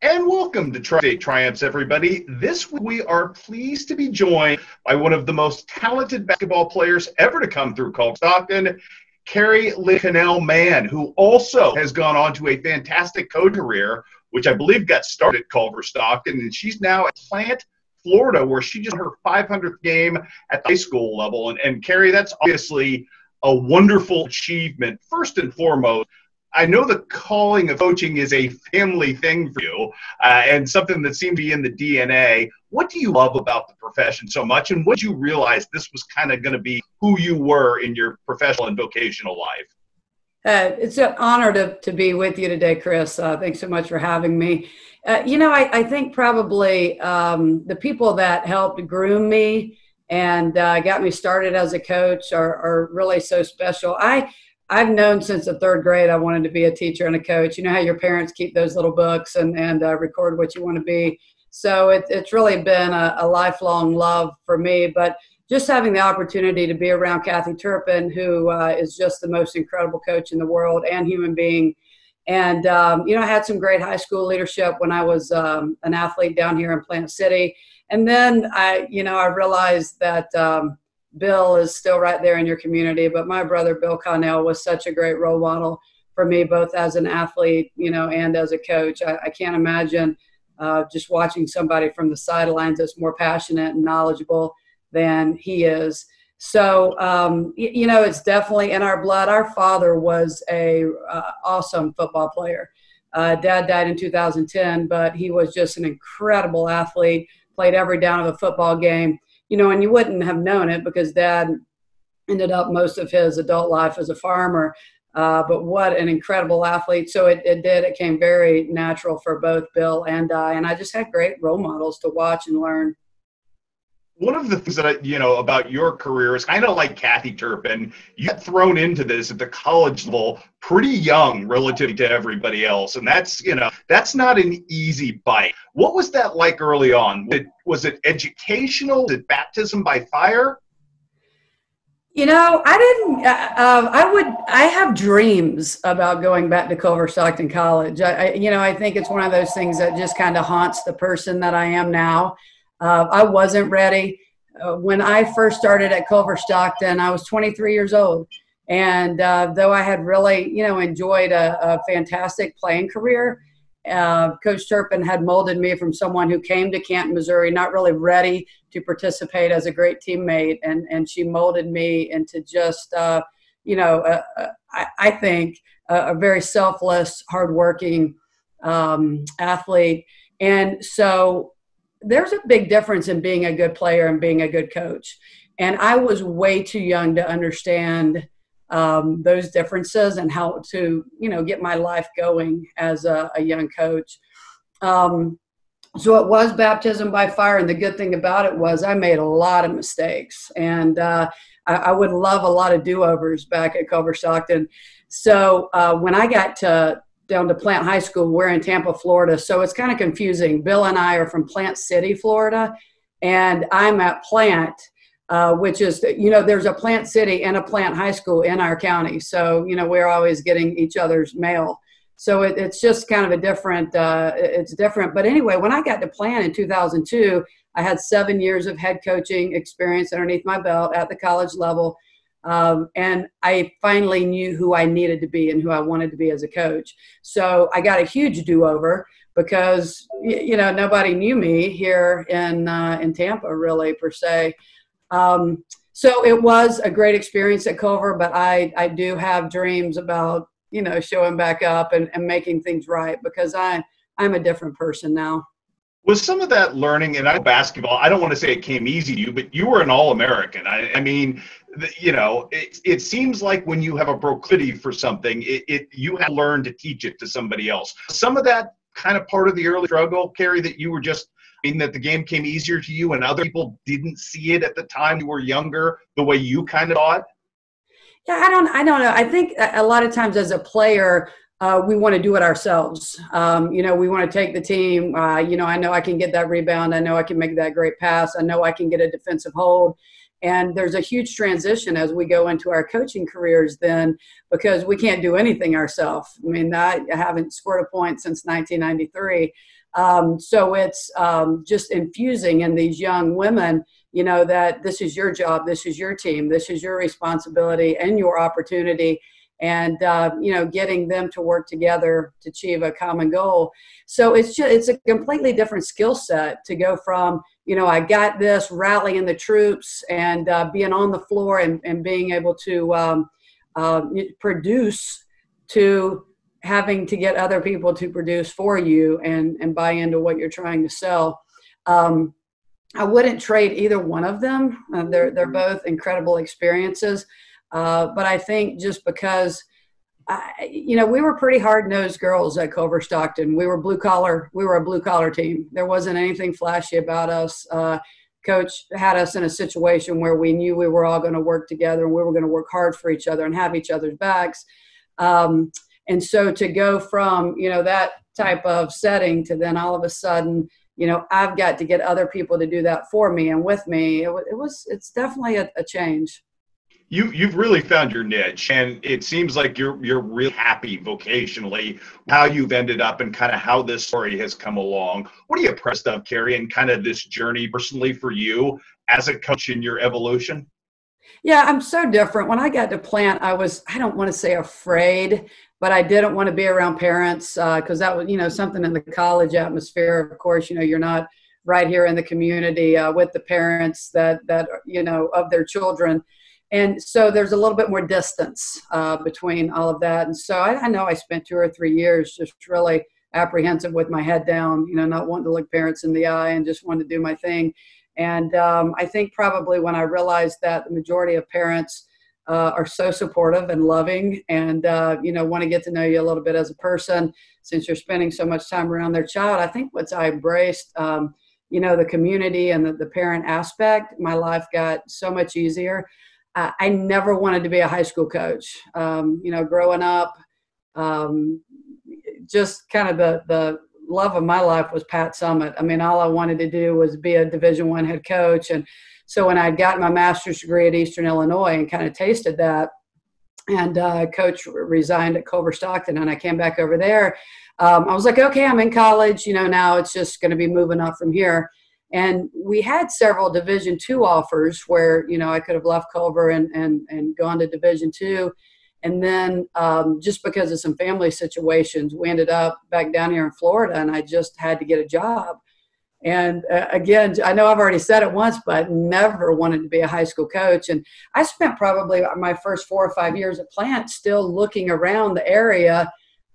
And welcome to Tri-State Triumphs, everybody. This week we are pleased to be joined by one of the most talented basketball players ever to come through Culver Stockton, Carrie Lynn Mahon, who also has gone on to a fantastic coach career, which I believe got started at Culver Stockton, and she's now at Plant, Florida, where she just won her 500th game at the high school level. And Carrie, that's obviously a wonderful achievement. First and foremost, I know the calling of coaching is a family thing for you and something that seemed to be in the DNA. What do you love about the profession so much, and when did you realize this was kind of going to be who you were in your professional and vocational life? It's an honor to be with you today, Chris. Thanks so much for having me. I think probably the people that helped groom me and got me started as a coach are really so special. I've known since the third grade I wanted to be a teacher and a coach. You know how your parents keep those little books and record what you want to be. So it's really been a lifelong love for me. But just having the opportunity to be around Kathy Turpin, who is just the most incredible coach in the world and human being. And, I had some great high school leadership when I was an athlete down here in Plant City. And then I realized that Bill is still right there in your community, but my brother, Bill Connell, was such a great role model for me, both as an athlete, and as a coach. I can't imagine just watching somebody from the sidelines that's more passionate and knowledgeable than he is. So, it's definitely in our blood. Our father was a awesome football player. Dad died in 2010, but he was just an incredible athlete, played every down of a football game. And you wouldn't have known it because Dad ended up most of his adult life as a farmer. But what an incredible athlete. So it came very natural for both Bill and I. And I just had great role models to watch and learn. One of the things that about your career is kind of like Kathy Turpin. You got thrown into this at the college level pretty young relative to everybody else, and that's not an easy bite. What was that like early on? Was it educational? Was it baptism by fire? I didn't. I have dreams about going back to Culver Stockton College. I think it's one of those things that just kind of haunts the person that I am now. I wasn't ready. When I first started at Culver Stockton, I was 23 years old. And though I had really, enjoyed a fantastic playing career, Coach Turpin had molded me from someone who came to Canton, Missouri, not really ready to participate as a great teammate. And she molded me into just, I think, a very selfless, hardworking athlete. And so there's a big difference in being a good player and being a good coach. And I was way too young to understand those differences and how to, get my life going as a young coach. So it was baptism by fire. And the good thing about it was I made a lot of mistakes. And I would love a lot of do-overs back at Culver Stockton. So when I got down to Plant High School, we're in Tampa, Florida. So it's kind of confusing. Bill and I are from Plant City, Florida, and I'm at Plant, which is, there's a Plant City and a Plant High School in our county. So, we're always getting each other's mail. So it's just kind of it's different. But anyway, when I got to Plant in 2002, I had 7 years of head coaching experience underneath my belt at the college level. And I finally knew who I needed to be and who I wanted to be as a coach. So I got a huge do-over because, nobody knew me here in Tampa really per se. So it was a great experience at Culver, but I do have dreams about, showing back up and making things right because I'm a different person now. Was some of that learning, and basketball, I don't want to say it came easy to you, but you were an All-American. I mean, it seems like when you have a proclivity for something, you have to learn to teach it to somebody else. Some of that kind of part of the early struggle, Carrie, that you were just, that the game came easier to you and other people didn't see it at the time you were younger, the way you kind of thought? Yeah, I don't know. I think a lot of times as a player, we want to do it ourselves. We want to take the team. I know I can get that rebound. I know I can make that great pass. I know I can get a defensive hold. And there's a huge transition as we go into our coaching careers then, because we can't do anything ourselves. I mean, I haven't scored a point since 1993. So it's just infusing in these young women, you know, that this is your job, this is your team, this is your responsibility and your opportunity. And, you know, getting them to work together to achieve a common goal. So it's a completely different skill set to go from, you know, I got this, rallying the troops and being on the floor and being able to produce, to having to get other people to produce for you and buy into what you're trying to sell. I wouldn't trade either one of them. They're both incredible experiences. But I think just because, you know, we were pretty hard-nosed girls at Culver Stockton. We were blue collar. We were a blue collar team. There wasn't anything flashy about us. Coach had us in a situation where we knew we were all going to work together and we were going to work hard for each other and have each other's backs. And so to go from, you know, that type of setting to then all of a sudden, you know, I've got to get other people to do that for me and with me. It's definitely a change. You've really found your niche, and it seems like you're really happy vocationally, how you've ended up and kind of how this story has come along. What are you impressed of, Carrie, and kind of this journey personally for you as a coach in your evolution? Yeah, I'm so different. When I got to plant, I don't want to say afraid, but I didn't want to be around parents because that was, you know, something in the college atmosphere. Of course, you know, you're not right here in the community with the parents that, you know, of their children. And so there's a little bit more distance between all of that. And so I know I spent 2 or 3 years just really apprehensive with my head down, you know, not wanting to look parents in the eye and just wanting to do my thing. And I think probably when I realized that the majority of parents are so supportive and loving and, you know, want to get to know you a little bit as a person, since you're spending so much time around their child, I think once I embraced, you know, the community and the parent aspect, my life got so much easier. I never wanted to be a high school coach. You know, growing up, just kind of the love of my life was Pat Summitt. I mean, all I wanted to do was be a Division I head coach. And so when I got my master's degree at Eastern Illinois and kind of tasted that, and coach resigned at Culver Stockton and I came back over there, I was like, okay, I'm in college. You know, now it's just going to be moving up from here. And we had several Division II offers where, you know, I could have left Culver and gone to Division II. And then just because of some family situations, we ended up back down here in Florida and I just had to get a job. And again, I know I've already said it once, but never wanted to be a high school coach. And I spent probably my first 4 or 5 years at Plant still looking around the area,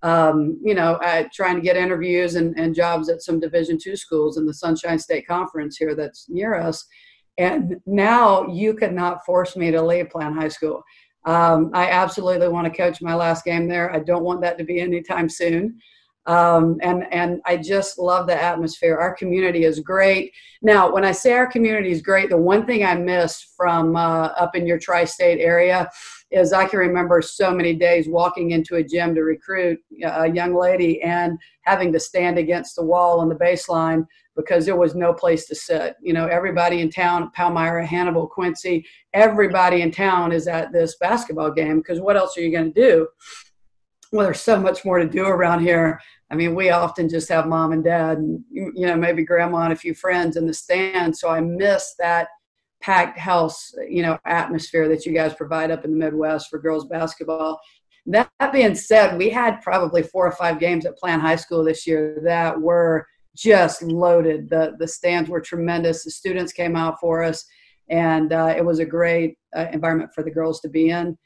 you know, trying to get interviews and jobs at some Division II schools in the Sunshine State Conference here that's near us. And now you could not force me to leave Plant High School. I absolutely want to coach my last game there. I don't want that to be anytime soon. And I just love the atmosphere. Our community is great. Now, when I say our community is great, the one thing I missed from up in your tri-state area is I can remember so many days walking into a gym to recruit a young lady and having to stand against the wall on the baseline because there was no place to sit. You know, everybody in town, Palmyra, Hannibal, Quincy, everybody in town is at this basketball game because what else are you going to do? Well, there's so much more to do around here. I mean, we often just have mom and dad and, you know, maybe grandma and a few friends in the stand. So I miss that packed house, you know, atmosphere that you guys provide up in the Midwest for girls basketball. That being said, we had probably 4 or 5 games at Plant High School this year that were just loaded. The stands were tremendous. The students came out for us, and it was a great environment for the girls to be in.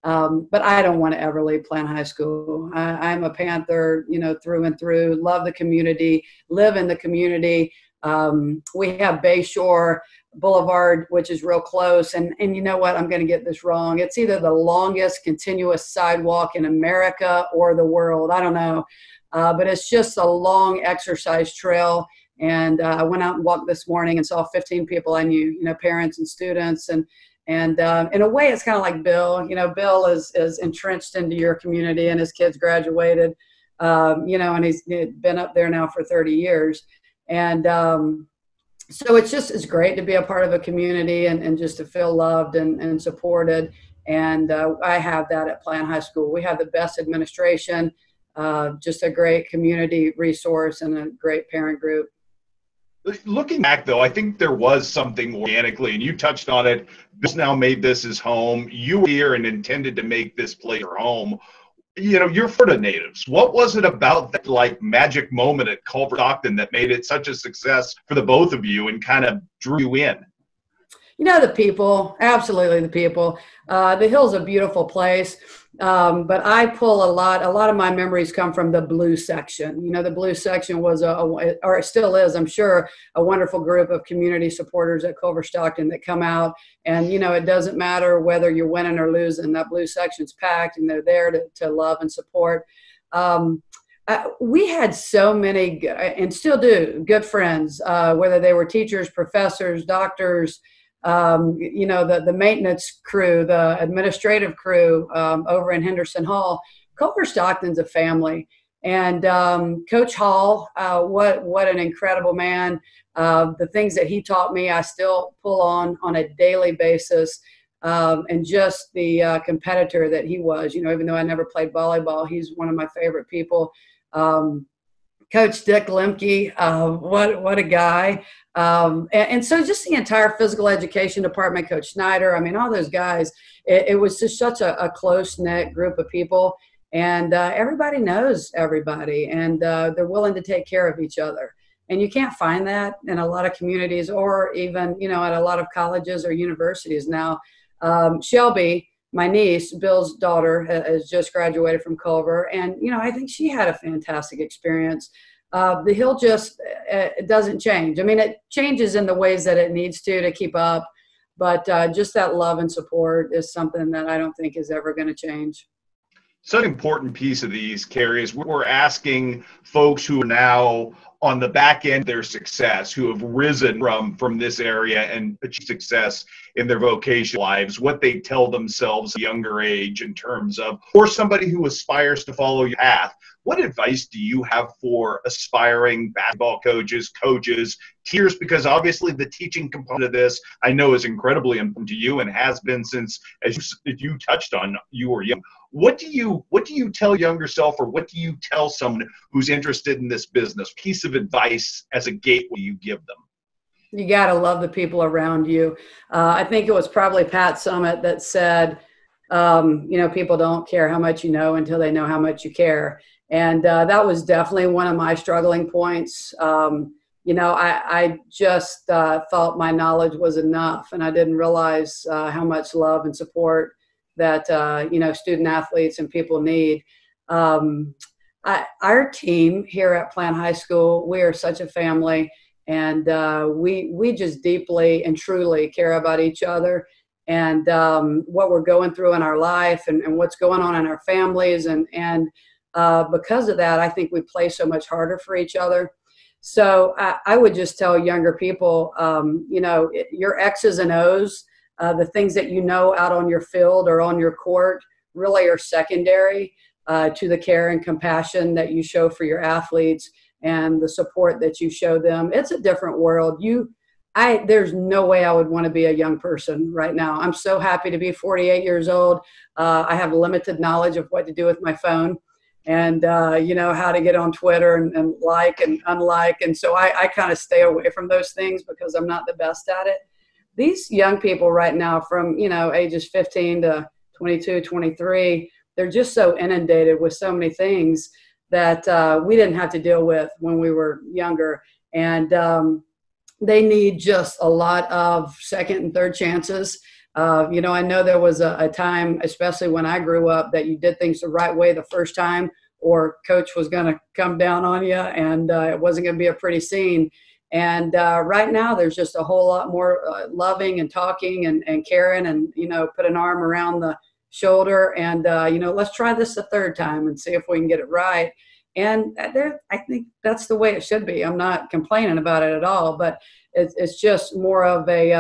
But I don't want to ever leave Plant High School. I'm a Panther, you know, through and through, love the community, live in the community. We have Bayshore Boulevard, which is real close. And you know what? I'm going to get this wrong. It's either the longest continuous sidewalk in America or the world. I don't know. But it's just a long exercise trail. And I went out and walked this morning and saw 15 people I knew, you know, parents and students. And in a way, it's kind of like Bill. You know, Bill is entrenched into your community and his kids graduated, you know, and he's been up there now for 30 years. And So it's great to be a part of a community and just to feel loved and supported. And I have that at Plant High School. We have the best administration, just a great community resource, and a great parent group. Looking back, though, I think there was something organically, and you touched on it. This now made this his home. You were here and intended to make this place your home. You're Florida natives. What was it about that like magic moment at Culver Stockton that made it such a success for the both of you and kind of drew you in? The people, absolutely the people. The Hill's a beautiful place, but I pull a lot of my memories come from the blue section. The blue section was, or it still is, I'm sure, a wonderful group of community supporters at Culver Stockton that come out. And, it doesn't matter whether you're winning or losing, that blue section's packed and they're there to love and support. We had so many, and still do, good friends, whether they were teachers, professors, doctors, the maintenance crew, the administrative crew over in Henderson Hall. Culver Stockton's a family. And Coach Hall, what an incredible man. The things that he taught me, I still pull on a daily basis. And just the competitor that he was, even though I never played volleyball, he's one of my favorite people. Coach Dick Lemke, what a guy. And so just the entire physical education department, Coach Snyder, all those guys, it was just such a close-knit group of people. And everybody knows everybody, and they're willing to take care of each other. And you can't find that in a lot of communities, or even, at a lot of colleges or universities now. Shelby, my niece, Bill's daughter, has just graduated from Culver. And, I think she had a fantastic experience. The Hill just it doesn't change. It changes in the ways that it needs to keep up. But just that love and support is something that I don't think is ever going to change. Such an important piece of these, Carrie, is we're asking folks who are now on the back end of their success, who have risen from this area and achieved success in their vocational lives, what they tell themselves at a younger age in terms of, or somebody who aspires to follow your path. What advice do you have for aspiring basketball coaches, teachers? Because obviously the teaching component of this, I know, is incredibly important to you and has been since, as you touched on, you were young. What do you tell younger self, or what do you tell someone who's interested in this business? Piece of advice as a gateway you give them? You got to love the people around you. I think it was probably Pat Summitt that said, people don't care how much you know until they know how much you care. And that was definitely one of my struggling points. I just thought my knowledge was enough, and I didn't realize how much love and support that, student athletes and people need. Our team here at Plant High School, we are such a family, and we just deeply and truly care about each other and what we're going through in our life and what's going on in our families. And because of that, I think we play so much harder for each other. So I would just tell younger people, your X's and O's, the things that out on your field or on your court really are secondary to the care and compassion that you show for your athletes and the support that you show them. It's a different world. There's no way I would want to be a young person right now. I'm so happy to be 48 years old. I have limited knowledge of what to do with my phone and, how to get on Twitter and like and unlike. And so I kind of stay away from those things because I'm not the best at it. These young people right now from, ages 15 to 22, 23, they're just so inundated with so many things that we didn't have to deal with when we were younger. And they need just a lot of second and third chances. I know there was a time, especially when I grew up, that you did things the right way the first time, or coach was going to come down on you and it wasn't going to be a pretty scene. And right now there's just a whole lot more loving and talking and caring and, put an arm around the shoulder and, let's try this a third time and see if we can get it right. And I think that's the way it should be. I'm not complaining about it at all, but it's just more of a,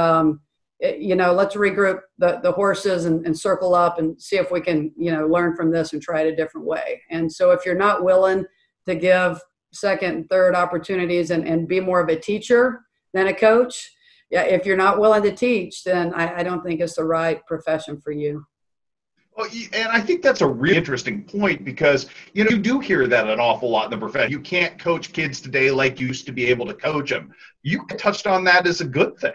let's regroup the horses and circle up and see if we can, learn from this and try it a different way. And so if you're not willing to give second and third opportunities and be more of a teacher than a coach. Yeah, if you're not willing to teach, then I don't think it's the right profession for you. Well, and I think that's a really interesting point because, you do hear that an awful lot in the profession. You can't coach kids today like you used to be able to coach them. You touched on that as a good thing.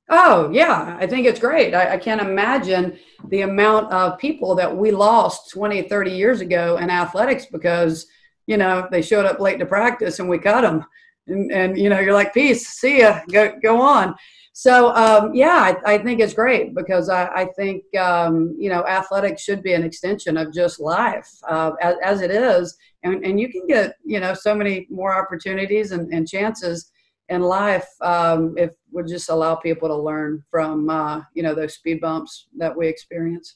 Oh, yeah, I think it's great. I can't imagine the amount of people that we lost 20, 30 years ago in athletics because, they showed up late to practice and we cut them. And you're like, peace, see ya, go on. So, yeah, I think it's great because I think, athletics should be an extension of just life as it is. And you can get, so many more opportunities and chances in life if we just allow people to learn from, those speed bumps that we experience.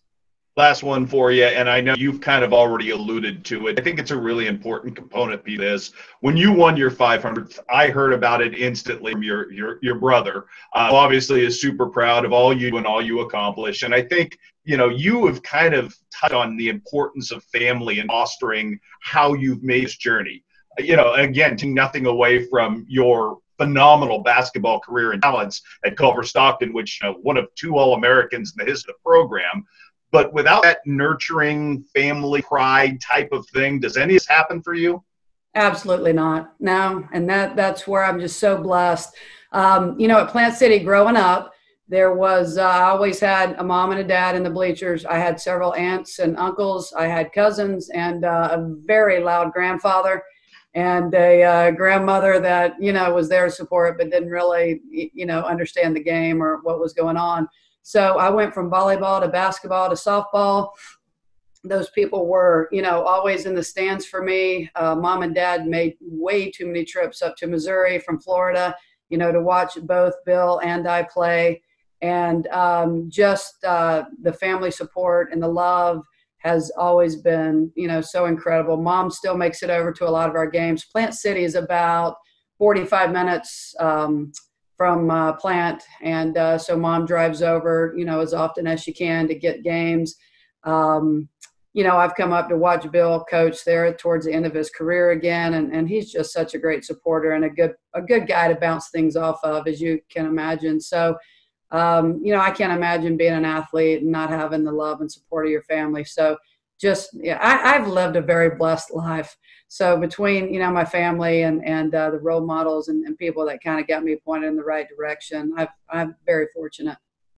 Last one for you, and I know you've kind of already alluded to it. I think it's a really important component piece of this. When you won your 500th, I heard about it instantly from your brother. Obviously is super proud of all you and all you accomplished. And I think, you have kind of touched on the importance of family and fostering how you've made this journey. Again, taking nothing away from your phenomenal basketball career and talents at Culver Stockton, which one of 2 All-Americans in the history of the program. But without that nurturing family pride type of thing, does any of this happen for you? Absolutely not. No. And that's where I'm just so blessed. At Plant City growing up, there was, I always had a mom and a dad in the bleachers. I had several aunts and uncles. I had cousins and a very loud grandfather and a grandmother that, was there to support, but didn't really, understand the game or what was going on. So I went from volleyball to basketball to softball. Those people were, always in the stands for me. Mom and dad made way too many trips up to Missouri from Florida, to watch both Bill and I play. And just the family support and the love has always been, so incredible. Mom still makes it over to a lot of our games. Plant City is about 45 minutes from Plant. And so Mom drives over, as often as she can to get games. I've come up to watch Bill coach there towards the end of his career again. And he's just such a great supporter and a good guy to bounce things off of, as you can imagine. So, I can't imagine being an athlete and not having the love and support of your family. So I've lived a very blessed life. So between, my family and the role models and people that kind of got me pointed in the right direction, I'm very fortunate.